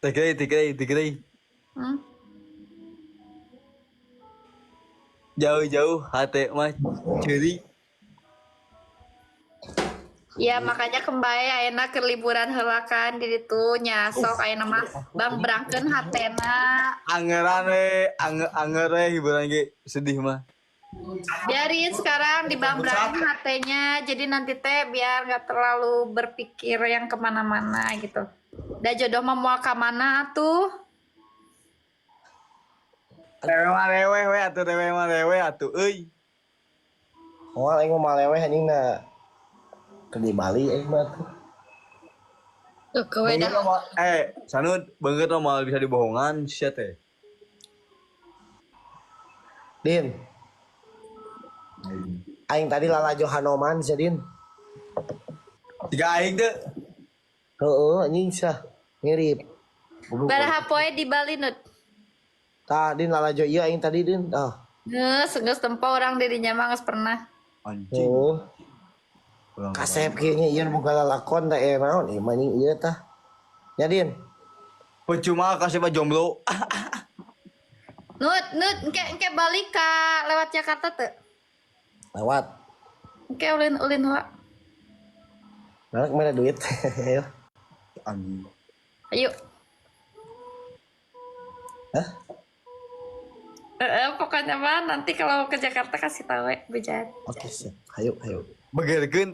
Tigray. Hmm? Jauh-jauh hati mah ceri. Ya makanya kembali ayeuna keur liburan heula kan di ditu nyasok ayeuna mah Bang berangkeun hatena. Anger we hiburan ge sedih mah. Biarin sekarang dibambrangin hatenya jadi nanti teh biar nggak terlalu berpikir yang kemana-mana gitu. Da jodoh mah moal ka mana tuh? Dewe mah dewe atuh euy. Oh, aing mah maleweh anjing na ke di Bali aing mah tuh. Tuh kowe Beungeut dah. mah Sanud beungeut mah bisa dibohongan sia teh. Din, aing tadi lalajo Hanoman sia Din. Tiga aing teh. Heeh, anjing sah mirip. Baraha poe di Bali Nut. Tah Din lalajo ieu aing tadi Din. Geus tempo orang dirinya mah geus pernah. Anjing. Oh, kasep kayaknya ieu boga lalakon teh naon ieu mah anjing ieu tah. Ya Din. Percuma kasih mah jomblo. Nut engke balik ka lewat Jakarta teu? Lewat. Engke ulin heula. Mana kemana duit? Anjing. Ayo. Hah? Pokoknya mah nanti kalau ke Jakarta kasih tahu ya bejat. Oke, siap. Hayu. Begerkeun.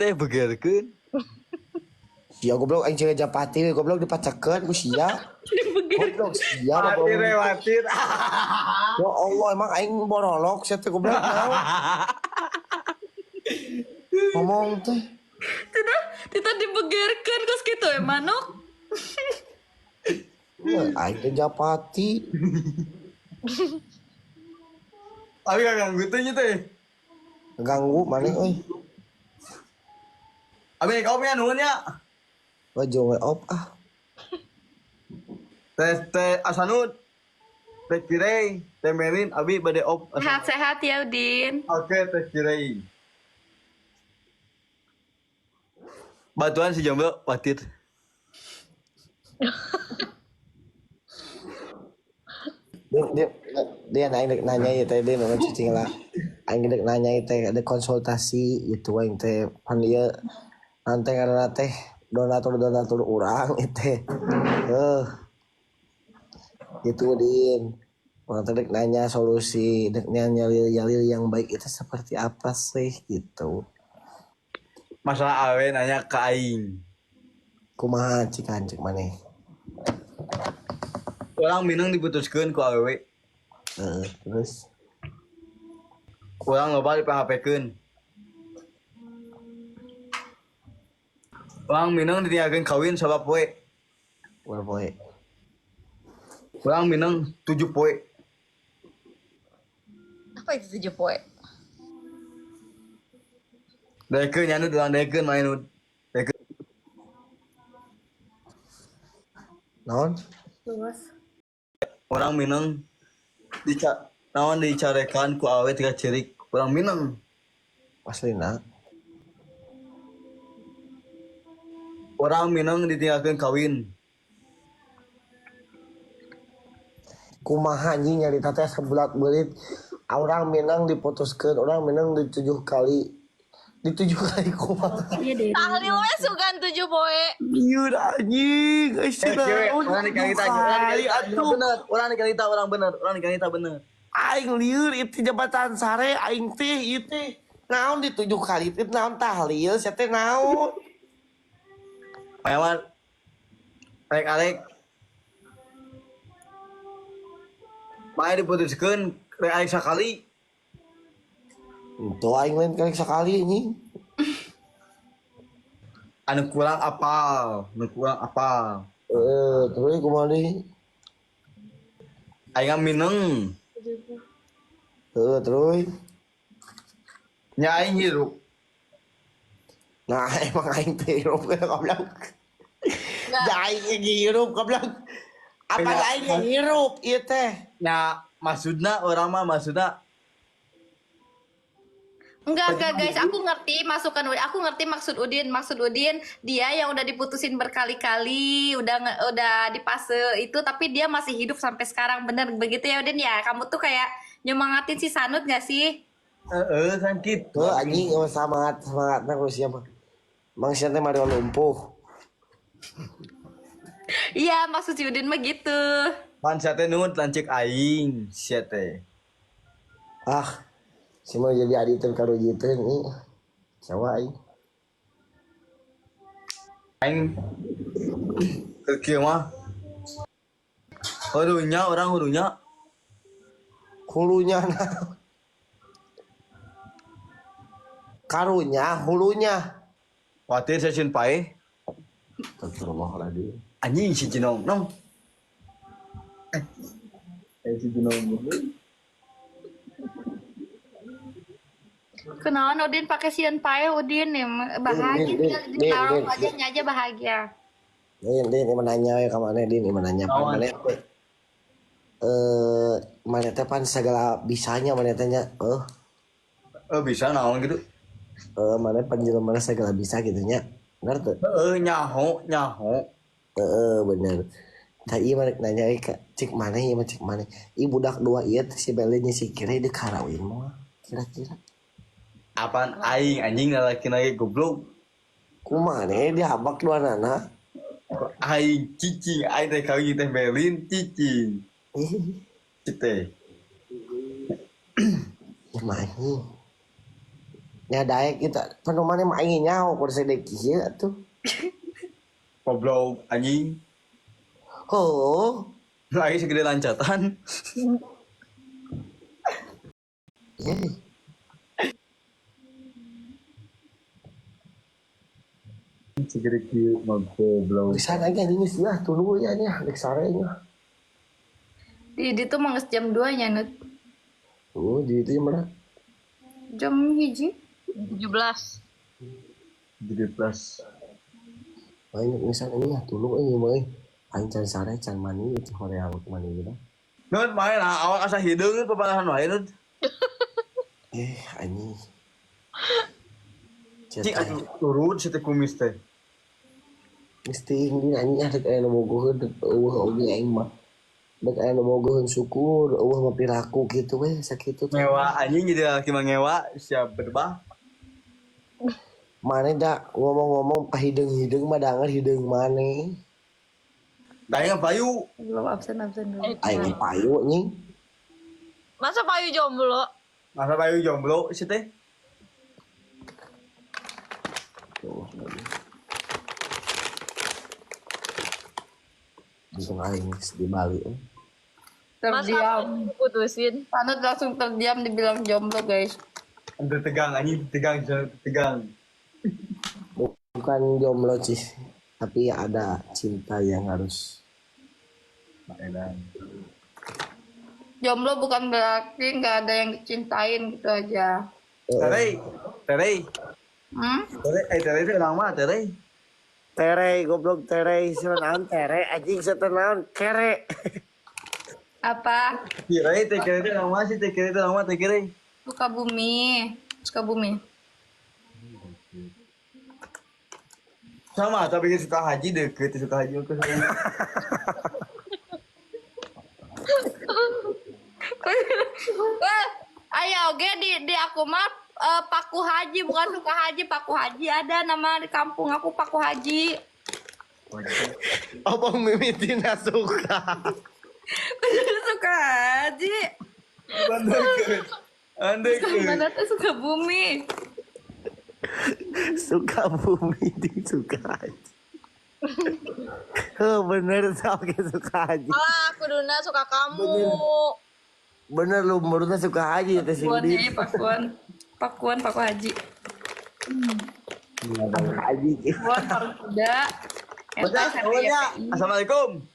Sia goblok aing cewek Japati we goblok dipacakeun ku sia. Goblok sia Watir. Ya Allah emang aing borolok sia teh goblok naon. Ngomong teh. Tidak dibegerkan geus kitu ya manuk. Aing teh Japati. Tapi ganggu teh nya teh. Ganggu maneh euy. Abi kau punya nuhun ya. Wajo we op ah. Teh Asanud. Teh Kirei, Teh Merin, abi bade op. Sehat-sehat ya Udin. Oke, Teh Kirei. Batuan si jomblo watir. Dia aing nanya ya teh dia nu cicing lah. Aing dek nanya teh ada konsultasi gitu aing teh pan ieu nanti karena teh donatur urang teh. Gitu Din. Orang teh dek nanya solusi, dek nanya yalil yang baik itu seperti apa sih gitu. Masalah awe nanya ke aing. Kumaha cik maneh. Orang Minang diputuskeun ku awewe. Terus Orang loba di PHP-keun. Orang Minang ditinggalkeun kawin sabab poe. berapa poe? Orang Minang 7 poe. Apa itu 7 poe? Daekeun nya nu urang daekeun main nu. Daekeun. Naon? Luas. Orang Minang dicarekan ku awe tiga cirik. Orang Minang. Aslina. Orang Minang ditinggalkeun kawin. Kumaha anjing nyarita teh sebulat beulit. Orang Minang diputuskeun, orang Minang di 7 kali. Di 7 kali kumaha. Iya deh. Tahlil we sugan 7 poe. Liur anjing, geus Cewek, orang dikanita orang bener. Aing liur itu jabatan sare aing teh ieu teh naon di 7 kali teh naon tahlil sia teh naon. Payawan. Arek. Bae diputuskeun rek aing sakali. Itu aing lain kali sekali anjing. Anu kurang apal. Terus kumaha deui? Aing Minang. Terus. Nya aing hirup. Nah, emang aing teh hirup ke goblok. Da aing hirup goblok. Apa aing hirup ieu teh? Nya maksudna urang mah maksudna Enggak guys, aku ngerti masukan Udin. Aku ngerti maksud Udin. Maksud Udin dia yang udah diputusin berkali-kali, udah di fase itu, tapi dia masih hidup sampai sekarang. Bener begitu ya Udin ya? Kamu tuh kayak nyemangatin si Sanut gak sih? Kan gitu. Tuh anjing semangat terus siapa? Mang siapa Mario lumpuh. Iya, maksud si Udin mah gitu. Pan sate nut lancik aing sate. Ah, si mau jadi aditur karo jiteun nih. Sawa aing. Aing kerja mah. Orang hurunya. Hulunya nah. Karunya, hulunya. Khawatir saya sin pae. Astagfirullahaladzim. Anjing si Jinong, nong. Si Jinong. Kenalan Udin pakai sian pae Udin ya bahagia. Din, Taruh Din. wajahnya aja bahagia. Din, menanya ya kamane Din, menanya pan mana? Mana teh pan segala bisanya mana tanya. Bisa naon gitu. Mana panjelema segala bisa gitu nya. Benar tuh? Nyaho. Bener. Tadi mana nanya cek mana ya cek mana. Ibu budak dua ieu si belenya si kira di karawin mah. Kira-kira. Apaan aing anjing laki goblok. Kumane dihabak dua nana. Aing cicing, aing teh kawin teh Melin cicing. Cite. Ya main. Nya daek kita penomane mah aing nyaho kur sedek kieu atuh. Goblok anjing. Oh. Aing segede lancatan. Yeay. Segede kieu mah goblok. Bisa lagi anjing geus ya tuluy ya nya dek sarenya. Di tuh mah geus jam 2 nya Nut. Oh, di itu yang mana? Jam hiji. 17. Gede plus. Aing misalnya ini ya tuluy meuy. Aing can sare can mani itu horeang mani gitu. Nut main awak asa hideung papanahan wae Nut. Anjing. Cing atuh turun si teh kumis teh. Mesti ini anjing ada kayak nu bogoheun oge aing mah. Dek aya nu bogoheun syukur, mah piraku gitu we sakitu. Ngewa anjing jadi laki mah ngewa siap berdebah. Mane da ngomong-ngomong pahideung-hideung mah danger hideung mane. Daeng payu. Belum absen dulu. Aing payu nying. Masa payu jomblo? Masa payu jomblo si teh. Langsung aing di Bali. Masa Terdiam. putusin? Sanut langsung terdiam dibilang jomblo guys. Udah tegang anjing tegang. Bukan jomblo sih, tapi ada cinta yang harus. Jomblo bukan berarti nggak ada yang dicintain gitu aja. Terei. Hmm? Terei itu orang mah terei. Tere goblok tere senaon tere anjing setenaon kere. Apa? Kirei teh kira itu orang mah sih teh kira itu orang mah teh kira. Sukabumi. Sama tapi kita suka haji deket suka haji aku sama. Wah, ayo oke di aku mah Paku Haji bukan suka haji, Paku Haji ada nama di kampung aku Paku Haji. Abang mimitina suka. Suka haji. Andai ke. Mana tuh suka bumi. Suka bumi di suka haji. Bener tau ke suka haji. Alah, aku duna suka kamu. Bener lu menurutnya suka haji teh Pakuan Cindy. ya, Paku Haji. Haji. Pakuan paru kuda. Assalamualaikum.